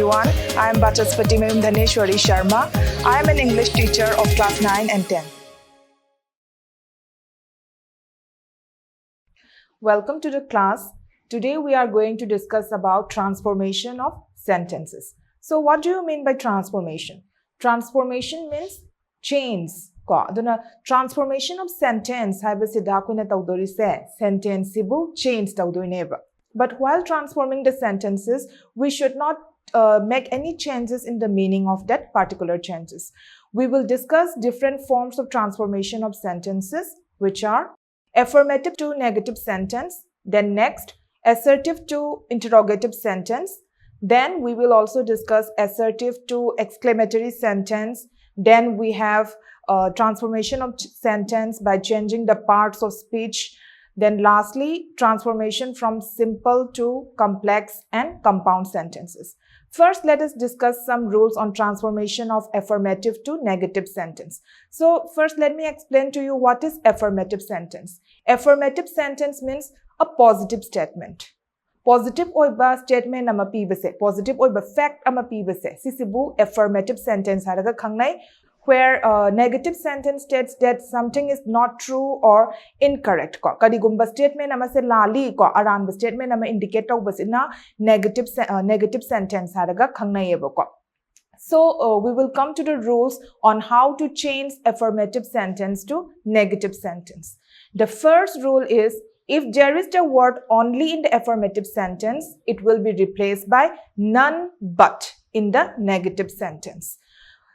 everyone. I am Bhattaspati Dhaneshwari Sharma. I am an English teacher of class 9 and 10. Welcome to the class. Today we are going to discuss about transformation of sentences. So what do you mean by transformation? Transformation means change. Transformation of sentence sentence change. But while transforming the sentences, we should not make any changes in the meaning of that particular changes. We will discuss different forms of transformation of sentences, which are affirmative to negative sentence, then next assertive to interrogative sentence, then we will also discuss assertive to exclamatory sentence, then we have transformation of sentence by changing the parts of speech, then lastly transformation from simple to complex and compound sentences. First, let us discuss some rules on transformation of affirmative to negative sentence. So first, let me explain to you what is affirmative sentence. Affirmative sentence means a positive statement. Positive oiba statement ama pibase, positive oiba fact ama pibase. Sisibu affirmative sentence haraga khangnai, where negative sentence states that something is not true or incorrect. Kadigumba statement ama se lali ko aranba statement ama indicate basina negative sentence haraga khangnayeba ko. So we will come to the rules on how to change affirmative sentence to negative sentence. The first rule is, if there is the word only in the affirmative sentence, it will be replaced by none but in the negative sentence.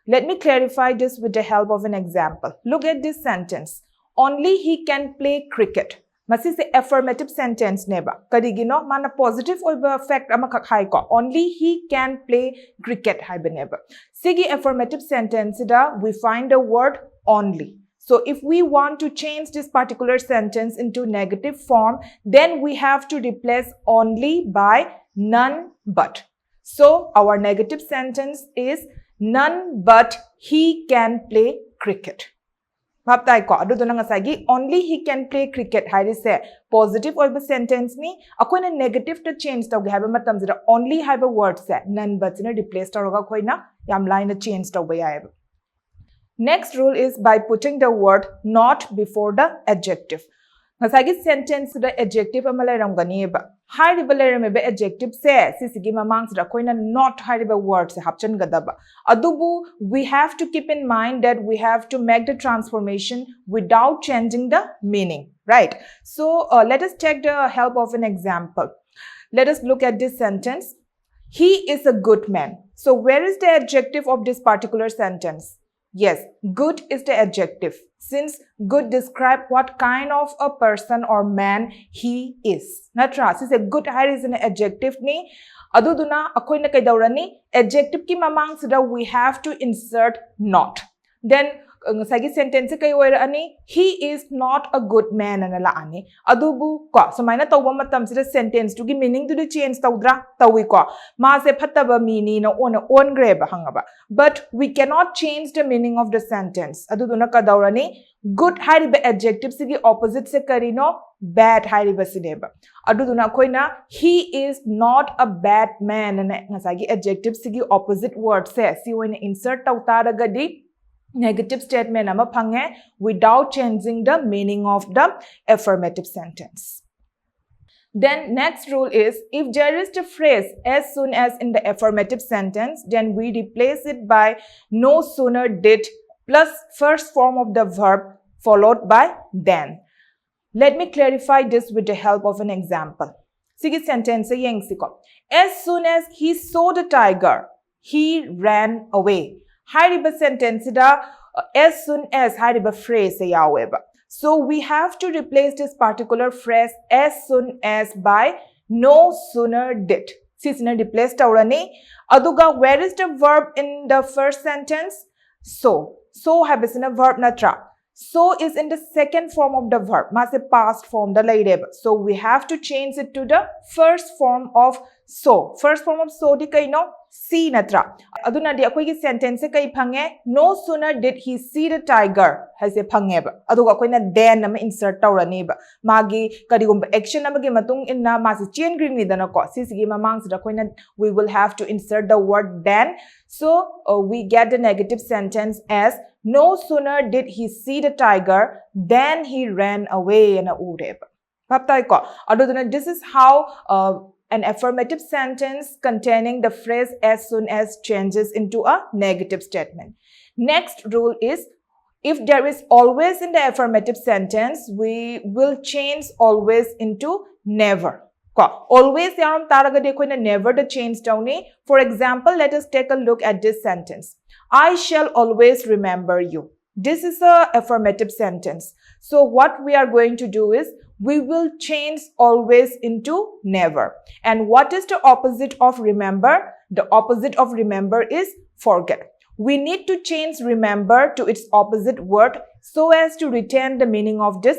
Let me clarify this with the help of an example. Look at this sentence. Only he can play cricket. Masi se affirmative sentence neba. Kadigino mana positive oiba fact ama kakhai ko. Only he can play cricket haiba neba. Sigi affirmative sentence da we find the word only. So if we want to change this particular sentence into negative form, then we have to replace only by none but. So our negative sentence is none but he can play cricket. Only he can play cricket. Positive or sentence ni akoina negative to change tawge haiba matam jira only haiba word se none but na replace tawga koina yam line na change tawba yaiba. Next rule is by putting the word not before the adjective. Nasagi sentence the adjective amalairam ganiba. High ribalarame adjective say sisigi mamang sida koina not high riba word se hapchan gadaba. Adubu, we have to keep in mind that we have to make the transformation without changing the meaning, right? So let us take the help of an example. Let us look at this sentence. He is a good man. So where is the adjective of this particular sentence? Yes, good is the adjective, since good describe what kind of a person or man he is. Natra, since a good hire is an adjective ni, aduduna akoina kaidaurani, adjective ki mamang sida we have to insert not. Then sagi sentence kay ani, he is not a good man anala ani. Adubu ko. So maina tawba matam sida sentence to gi meaning to the change tawdra tawi ko. Ma se phataba meaning na on greba hangaba. But we cannot change the meaning of the sentence. Aduduna kadaurani, good hariba adjective sigi opposite se karino bad hariba sineba. Aduduna koina, he is not a bad man and sagi adjective sigi opposite word se. See when insert tawtara gadi negative statement ama phange without changing the meaning of the affirmative sentence. Then next rule is, if there is the phrase as soon as in the affirmative sentence, then we replace it by no sooner did plus first form of the verb followed by then. Let me clarify this with the help of an example. Sige sentence yang siko. As soon as he saw the tiger, he ran away. Hariba sentence da as soon as hariba phrase yaweba. So we have to replace this particular phrase as soon as by no sooner did. Sisna replace taurani. Aduga, where is the verb in the first sentence? So. So habisina verb natra. So is in the second form of the verb. Mase past form the laideba. So we have to change it to the first form of so. First form of so di kaino see natra aduna di akoi gi sentence se kai phange no sooner did he see the tiger haise phange ba aduga akoi na then na insert tawrani ba magi karigum action amagi matung inna ma si chain green ni dana ko si sigi mamang sida akoi na we will have to insert the word then so we get the negative sentence as no sooner did he see the tiger then he ran away na ureba baptai ko aduna this is how an affirmative sentence containing the phrase as soon as changes into a negative statement. Next rule is if there is always in the affirmative sentence, we will change always into never. Always yaram taraga dekho na never the change down. For example, let us take a look at this sentence. I shall always remember you. This is a affirmative sentence. So what we are going to do is we will change always into never. And what is the opposite of remember? The opposite of remember is forget. We need to change remember to its opposite word so as to retain the meaning of this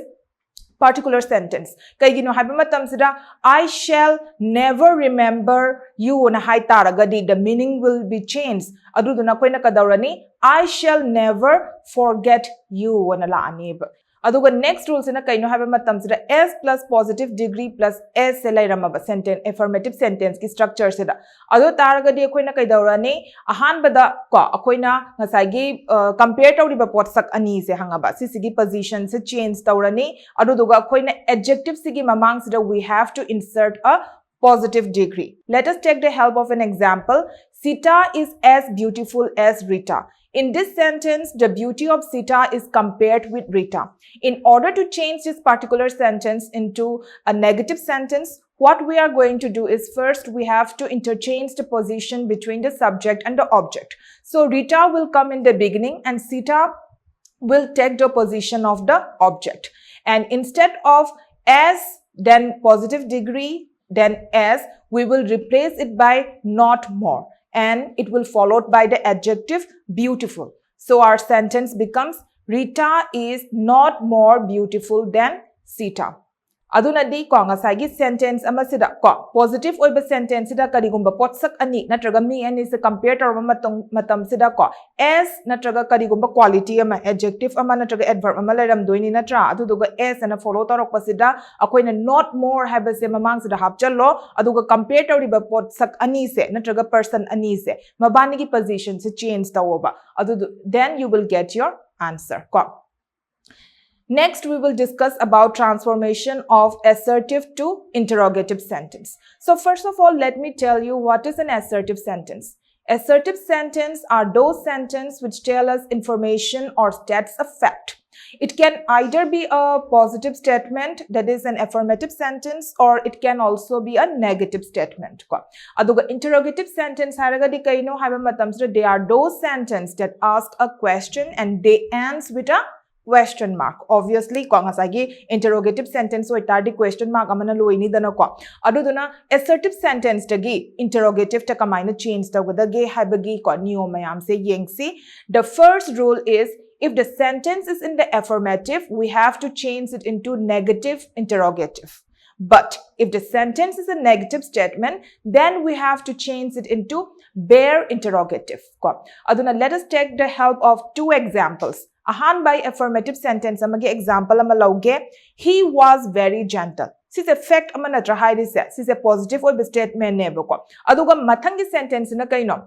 particular sentence. Kaigino haiba matam sida I shall never remember you na hai taragadi the meaning will be changed. Aduduna koina kadawrani I shall never forget you na la anib. Aduga next rules in a kaino haiba matam sida s plus positive degree plus s se lai ramaba sentence affirmative sentence ki structure sida adu taragadi akoina kaidawrani ahan bada ko akoina ngasai gi compare tawriba pot sak ani se hangaba sigi position se change tawrani adu duga akoina adjective sigi mamang sida we have to insert a positive degree. Let us take the help of an example. Sita is as beautiful as Rita. In this sentence, the beauty of Sita is compared with Rita. In order to change this particular sentence into a negative sentence, what we are going to do is first we have to interchange the position between the subject and the object. So Rita will come in the beginning and Sita will take the position of the object. And instead of as, then positive degree, then as, we will replace it by not more. And it will followed by the adjective beautiful. So our sentence becomes Rita is not more beautiful than Sita. Aduna di ko ngasai gi sentence ama sida ko positive oiba sentence sida karigumba potsak ani natraga me ani se compare tar matam sida ko as natraga karigumba quality ama adjective ama natraga adverb ama lairam doini natra aduduga as ana follow tarok pasida akoina not more have se mamang sida hapchallo aduga compare tariba potsak ani se natraga person ani se mabani gi position se change tawoba adu then you will get your answer ko. Next, we will discuss about transformation of assertive to interrogative sentence. So first of all, let me tell you what is an assertive sentence. Assertive sentence are those sentences which tell us information or states a fact. It can either be a positive statement, that is an affirmative sentence, or it can also be a negative statement. Aduga interrogative sentence haragadi kaino haiba matamsra they are those sentences that ask a question and they ends with a question mark. Obviously, ko ngasagi interrogative sentence so itardi question mark amana loini dana ko. Aduduna assertive sentence tagi interrogative ta kamaina change tawada ge haibagi ko niyo mayam se yengsi. The first rule is if the sentence is in the affirmative, we have to change it into negative interrogative. But if the sentence is a negative statement, then we have to change it into bare interrogative. Aduna let us take the help of two examples. Ahan by affirmative sentence amagi example amalauge he was very gentle. Sis a fact amana trahai se sis a positive or statement ne boko. Aduga mathangi sentence na kaino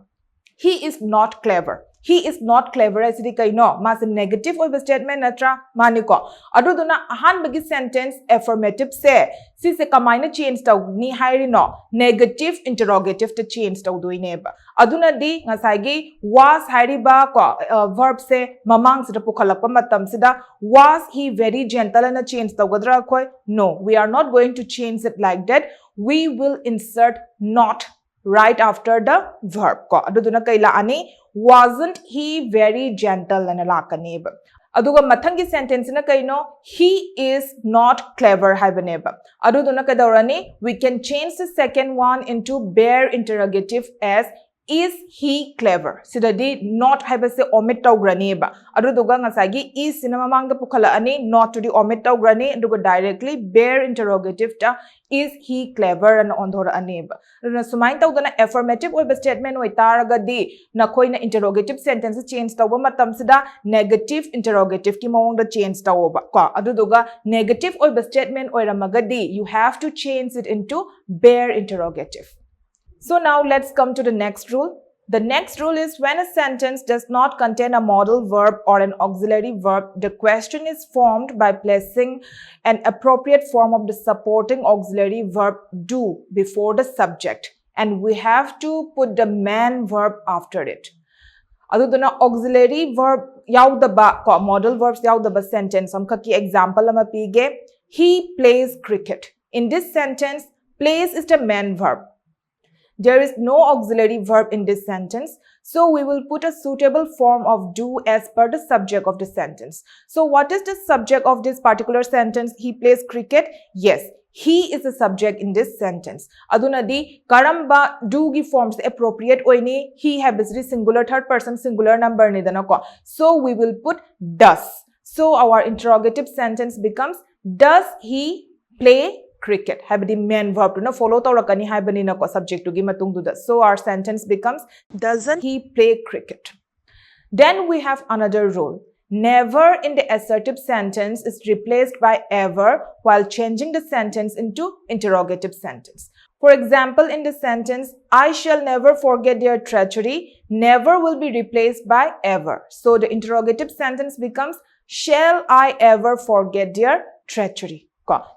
he is not clever. He is not clever as di kaino mas negative or statement natra maniko. Aduduna ahan bagi sentence affirmative se sis a kamaina change taw ni hairi no negative interrogative to change taw duineba. Aduna di ngasagi was hairi ba ko verb se mamang sida pukhalakpa matam sida was he very gentle and a change taw gadra koi. No, we are not going to change it like that. We will insert not right after the verb ko. Aduduna kaila ani wasn't he very gentle and alakaneb. Aduga mathangi sentence na kaino he is not clever haibaneba. Aduduna kadawrani we can change the second one into bare interrogative as is he clever sidadi not haibase omit tawgrani ba aduduga ngasagi is sina mamang da pukhala ani not to the omit tawgrani aduga directly bare interrogative ta is he clever and ondhora ani ba aduna sumai tawdana affirmative oiba statement oi taragadi nakoina interrogative sentence change tawba matam sida negative interrogative ki mawang da change tawba ko aduduga negative oiba statement oiramagadi you have to change it into bare interrogative. So now let's come to the next rule. The next rule is when a sentence does not contain a modal verb or an auxiliary verb, the question is formed by placing an appropriate form of the supporting auxiliary verb do before the subject, and we have to put the main verb after it. Aduduna auxiliary verb yaudaba ko modal verbs yaudaba sentence amkaki example ama pige he plays cricket. In this sentence, plays is the main verb. There is no auxiliary verb in this sentence, so we will put a suitable form of do as per the subject of the sentence. So what is the subject of this particular sentence? He plays cricket. Yes, he is the subject in this sentence. Aduna di karamba do gi forms appropriate oini he habisri singular third person singular number ni dana ko. So we will put does. So our interrogative sentence becomes does he play cricket habdi main verb to na follow tawrakani habani na ko subject to gi matung du da. So our sentence becomes doesn't he play cricket. Then we have another rule. Never in the assertive sentence is replaced by ever while changing the sentence into interrogative sentence. For example, in the sentence I shall never forget their treachery, never will be replaced by ever. So the interrogative sentence becomes shall I ever forget their treachery.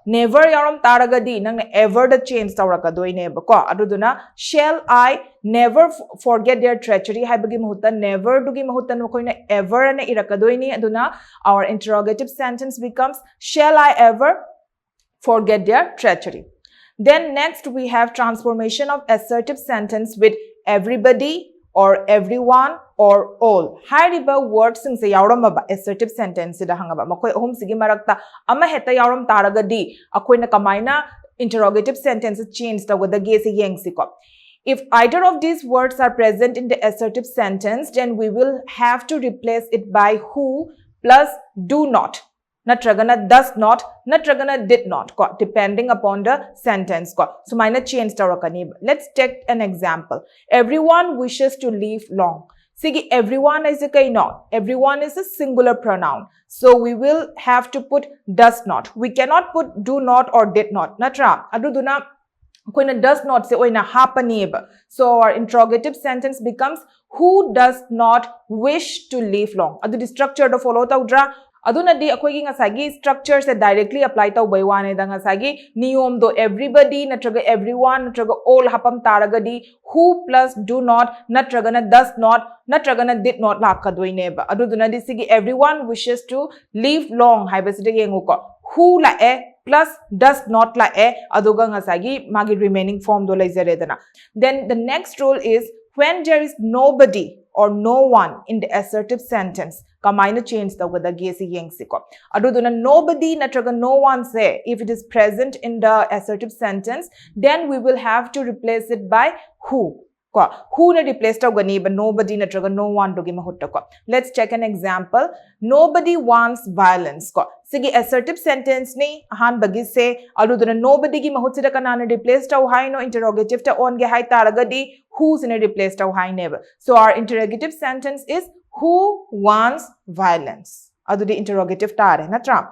Never yaram taragadi nang ever the change tawrakadoine ba ko aduduna shall I never forget their treachery haibagi mahutta never dugi mahutta no koina ever na irakadoine aduna our interrogative sentence becomes shall I ever forget their treachery. Then next we have transformation of assertive sentence with everybody or everyone or all. Hariba words sing se yauram ba assertive sentence da hangaba makoi ahum sigi marakta ama heta yauram taragadi akoina kamaina interrogative sentence change ta wada ge se yeng siko. If either of these words are present in the assertive sentence, then we will have to replace it by who plus do not. Natragana does not, natragana did not, depending upon the sentence. So, minor change tawrakani. Let's take an example. Everyone wishes to live long. Sigi, everyone is a kaino. Everyone is a singular pronoun. So, we will have to put does not. We cannot put do not or did not. Natra, aduduna koina does not say oina hapanib. So, our interrogative sentence becomes who does not wish to live long. Adu the structure to follow tawdra. Aduna di akoy gi ngasagi structure se directly apply taw bai wane da ngasagi niyom do everybody natraga everyone natraga all hapam taragadi who plus do not natraga na does not natraga na did not lakadoine ba aduduna di sigi everyone wishes to live long haibaside yengu ko who la e plus does not la e aduga ngasagi magi remaining form do laizare dana. Then the next rule is when there is nobody or no one in the assertive sentence, kamaina change the wada gesi yengsiko. Aduduna nobody natraga no one say if it is present in the assertive sentence, then we will have to replace it by who. Who na replace ta gani but nobody natraga no one to gimahutta ko. Let's check an example. Nobody wants violence ko. Sige assertive sentence ni ahan bagi se aduduna nobody gi mahutsida kanana replace ta hai no interrogative ta on ge hai taragadi who's in a replace ta hai never. So our interrogative sentence is who wants violence. Adu the interrogative tare natra.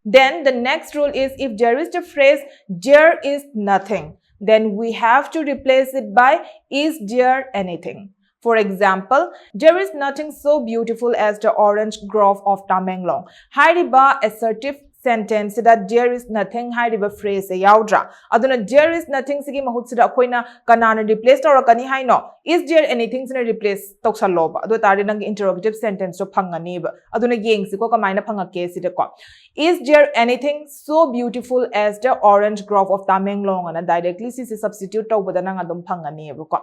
Then the next rule is if there is the phrase there is nothing, then we have to replace it by is there anything. For example, there is nothing so beautiful as the orange grove of Tamenglong. Hairiba assertive sentence that there is nothing hairiba phrase yaudra. Aduna there is nothing sigi mahutsida koina kanana replace or kani hai no. Is there anything sina replace toksaloba. Adu tari nang interrogative sentence so panganiba. Aduna yeng siko kamaina pangake sidako. Is there anything so beautiful as the orange grove of Tamenglong? And directly si substitute to badanang adum panganiba ko.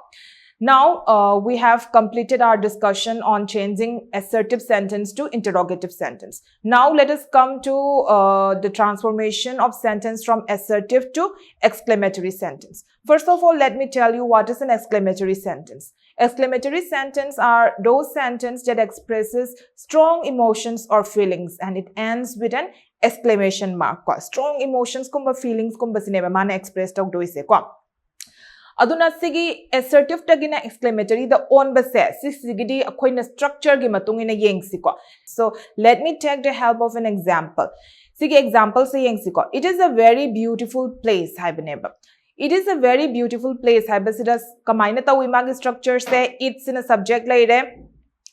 Now, we have completed our discussion on changing assertive sentence to interrogative sentence. Now, let us come to the transformation of sentence from assertive to exclamatory sentence. First of all, let me tell you what is an exclamatory sentence. Exclamatory sentence are those sentences that expresses strong emotions or feelings and it ends with an exclamation mark. Strong emotions kumba feelings kumba sineba mana express talk do ise ko. Aduna sigi assertive tagina exclamatory the on base sigidi akoina structure gi matungina yengsiko. So let me take the help of an example. Sigi example se yengsiko. It is a very beautiful place haibaneba. It is a very beautiful place haibasidas kamaina ta wimag structure se it's in a subject later.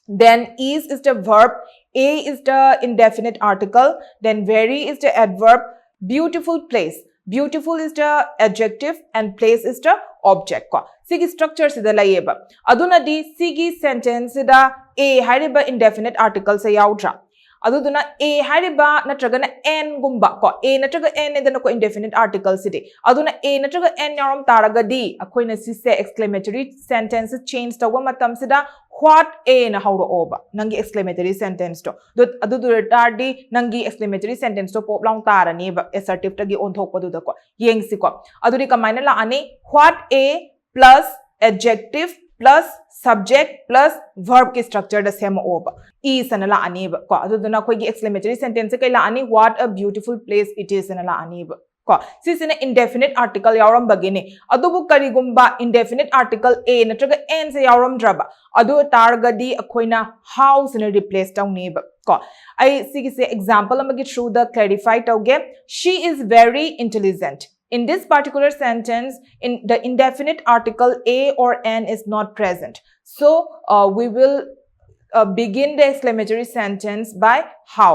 Then is the verb, a is the indefinite article, then very is the adverb, beautiful place. Beautiful is the adjective and place is the object. Sigi structure sida layeba. Aduna di sigi sentence sida a hariba indefinite article se yaudra. Aduna a hariba natragana n gumba ko a natraga n edana ko indefinite article sidi. Aduna a natraga n yarom taraga di akoina sise exclamatory sentence change tawa matam sida what a na hauro oba nangi exclamatory sentence to adu tardi nangi exclamatory sentence to pop long tarani ba assertive tagi on thok padu da ko yengsi ko adu ri kamaina la ani what a plus adjective plus subject plus verb ki structure da same oba is na la ani ba ko adu na koi exclamatory sentence kai la ani what a beautiful place it is na la ani ba This is an indefinite article yauram bagine. Adubu karigumba indefinite article a natraga n se yauram draba. Adu targadi akoina house in a replace down neighbor. I see say example amagi through the clarify tauge. She is very intelligent. In this particular sentence, in the indefinite article a or n is not present. So we will begin the exclamatory sentence by how.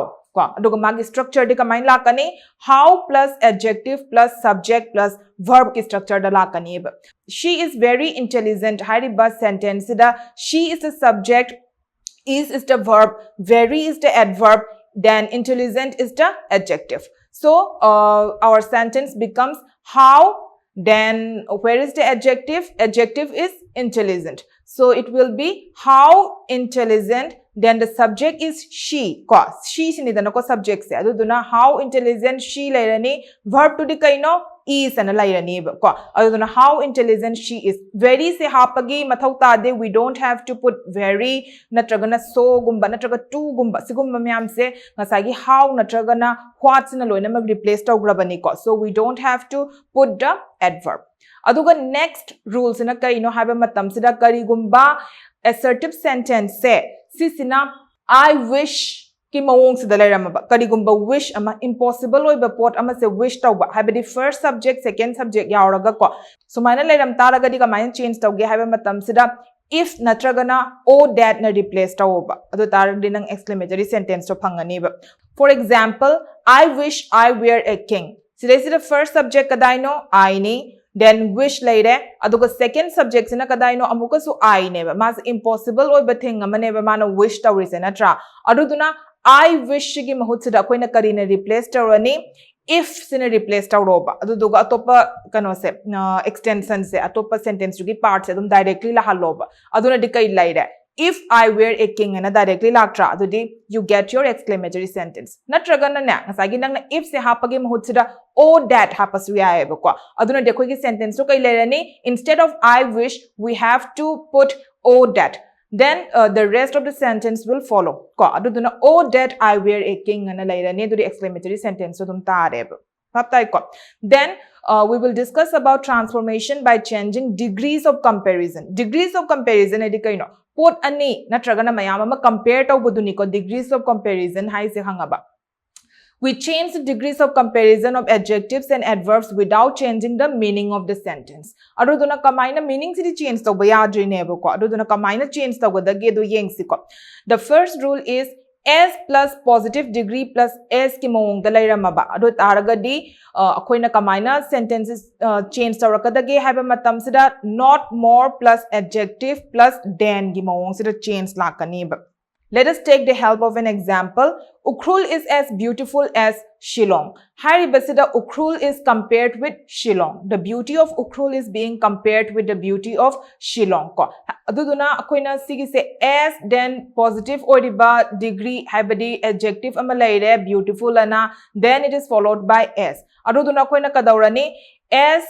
Structure how plus adjective plus subject plus verb ki structure she is very intelligent hariba sentence she is the subject is the verb very is the adverb then intelligent is the adjective. So our sentence becomes how, then where is the adjective is intelligent, so it will be how intelligent. Then the subject is she. She sinidana ko subject se. Aduduna how intelligent she lairani. Verb to the kaino is and lairani. Aduduna how intelligent she is. Very se hapagi mathau tade. We don't have to put very. Natragana so gumba natraga tu gumba. Sigumba myam se ngasagi how natragana what's in a loina mag replace to grabani ko. So we don't have to put the adverb. Aduga next rules in a kaino have a matam sida karigumba assertive sentence se. Sisina, I wish ki mawong sa dalayram ba karigumba wish ama impossible oy ba pot ama se wish taw ba have the first subject second subject yauraga ko so mana layram taraga di ka main change taw ge have matam sida if natragana o that na replace taw ba adu tarag din ng exclamatory sentence to phangani ba. For example, I wish I were a king. Sida the first subject kadaino I ni. Then wish later, aduga second subject sina kadaino amuka su I neba. Mas impossible oy bathing amaneba mana wish tawri sena tra. Aduduna I wish gi mahut sida koi na karina replace tawrani if sina replace tawroba. Aduga atopa kano se extension se atopa sentence gi part se dum directly la haloba. Aduna dikai later. If I were a king and directly laktra, you get your exclamatory sentence. Natragana na, nasagi nang na if se hapagi mahut sida o that hapas wiya ko. Aduna dekho ki sentence to kay lerani instead of I wish we have to put o that. Then the rest of the sentence will follow. Ko aduna o that I were a king and lerani do the exclamatory sentence so dum tareb. Then we will discuss about transformation by changing degrees of comparison. Degrees of comparison edi kaino pot ani natragana mayam ama compare taw buduni ko degrees of comparison hai se hangaba. We change the degrees of comparison of adjectives and adverbs without changing the meaning of the sentence. Aduduna kamaina meaning sidi change taw bayadri nebo ko. Aduduna kamaina change taw dage do yengsi ko. The first rule is S plus positive degree plus S ki mawong dalayram ba. Adu taragadi akoina kamaina sentences change tawrakadage have matam sida not more plus adjective plus than ki mawong sida change lakani ba. Let us take the help of an example. Ukhrul is as beautiful as Shillong. Haribasida Ukhrul is compared with Shillong. The beauty of Ukhrul is being compared with the beauty of Shillong. Aduduna akoina sigi se as then positive oriba degree habadi adjective amalaire beautiful ana, then it is followed by as. Aduduna akoina kadaurani as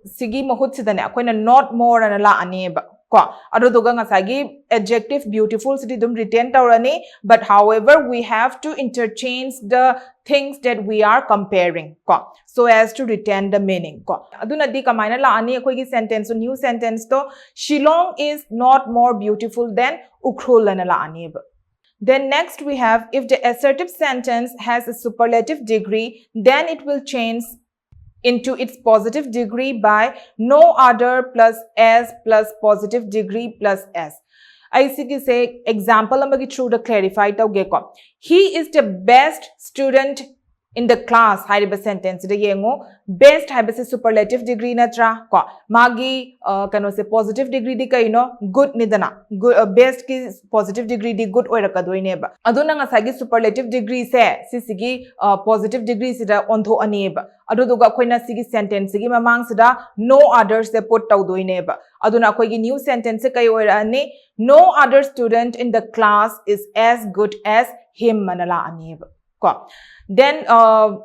sigi mahut sidane akoina not more ana la aneba. Adjective beautiful city dum retain taurani, but however we have to interchange the things that we are comparing so as to retain the meaning. Aduna di kamaina la ani akoi sentence so new sentence to Shillong is not more beautiful than Ukhrul la ani. Then next we have, if the assertive sentence has a superlative degree, then it will change into its positive degree by no other plus as plus positive degree plus s. I say example amagi through the clarify tauge ko. He is the best student in the class. Haiba sentence de yengo best haiba se superlative degree na tra ko magi kano se positive degree di kai no good nidana good best ki positive degree di good oira ka doine ba aduna nga sagi superlative degree se sigi positive degree sida ontho aneba adu duga koina sigi sentence sigi mamang sida no others se put tau doine ba aduna koi gi new sentence kai oira ani no other student in the class is as good as him manala aneba. Then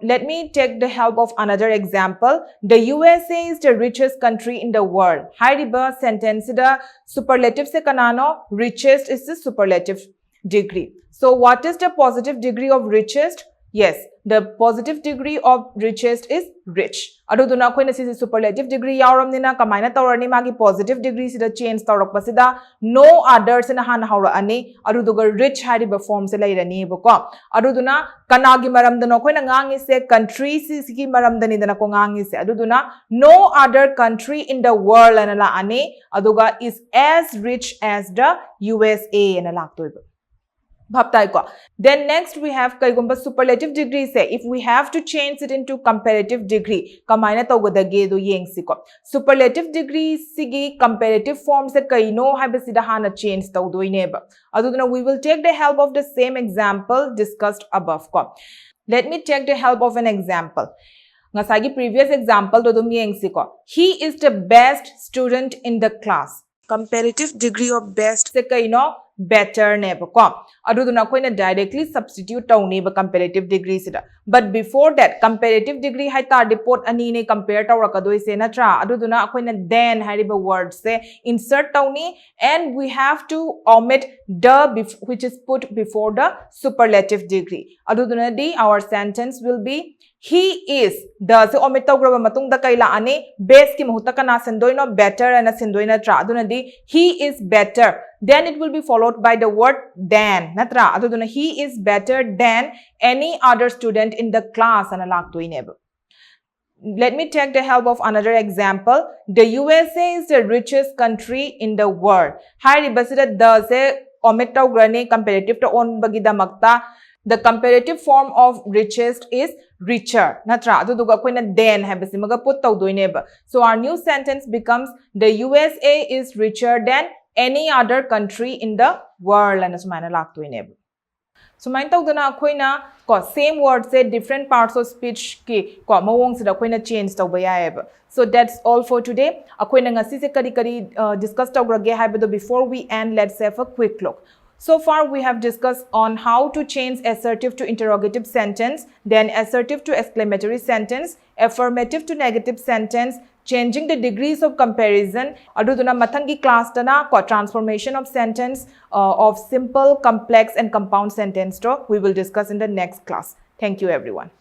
let me take the help of another example. The USA is the richest country in the world. Hariba sentence the superlative se kanano richest is the superlative degree. So what is the positive degree of richest? Yes, the positive degree of richest is rich. Aduduna koina si superlative degree yauram nina kamaina tawrani magi positive degree sida change tawrakpa sida no others na han haura ani aduduga rich hariba form se lairani bako aduduna kanagi maramdana koina ngangi se country si maramdani dana ko ngangi se aduduna no other country in the world anala ani aduga is as rich as the USA anala toiba. Then next we have superlative degree say if we have to change it into comparative degree kamaina tawgadage do yengsiko superlative degree sigi comparative form se kaino habasida hana change tawdoineba aduduna we will take the help of the same example discussed above. Let me take the help of an example. Ngasagi previous example do dum yengsiko he is the best student in the class. Comparative degree of best se kaino better neba ko aduduna koina directly substitute tawni ba comparative degree sida but before that comparative degree hai tar report ani ne compare tawrakadoi se na tra aduduna koina then hariba word se insert tawni and we have to omit the which is put before the superlative degree aduduna di our sentence will be he is the se omit tawgraba matung da kaila ani base ki mahuta kana sendoino better and sendoina tra aduna di he is better, then it will be followed by the word than natra aduduna he is better than any other student in the class analaktu ineba. Let me take the help of another example. The USA is the richest country in the world. Hi ribasida the se omit tawgrani comparative to on bagida makta. The comparative form of richest is richer. Natra aduduga koina then habasi maga put tawdoineba. So our new sentence becomes the USA is richer than any other country in the world and sumana laktuineba. So main tawdana koina ko same word say different parts of speech ki ko mawong sida koina change tawbayayeba. So that's all for today. Akoina ngasi se kari discuss tawgrage habado before we end, let's have a quick look. So far we have discussed on how to change assertive to interrogative sentence, then assertive to exclamatory sentence, affirmative to negative sentence, changing the degrees of comparison. Aduduna mathangi class tana ko transformation of sentence of simple, complex and compound sentence to we will discuss in the next class. Thank you everyone.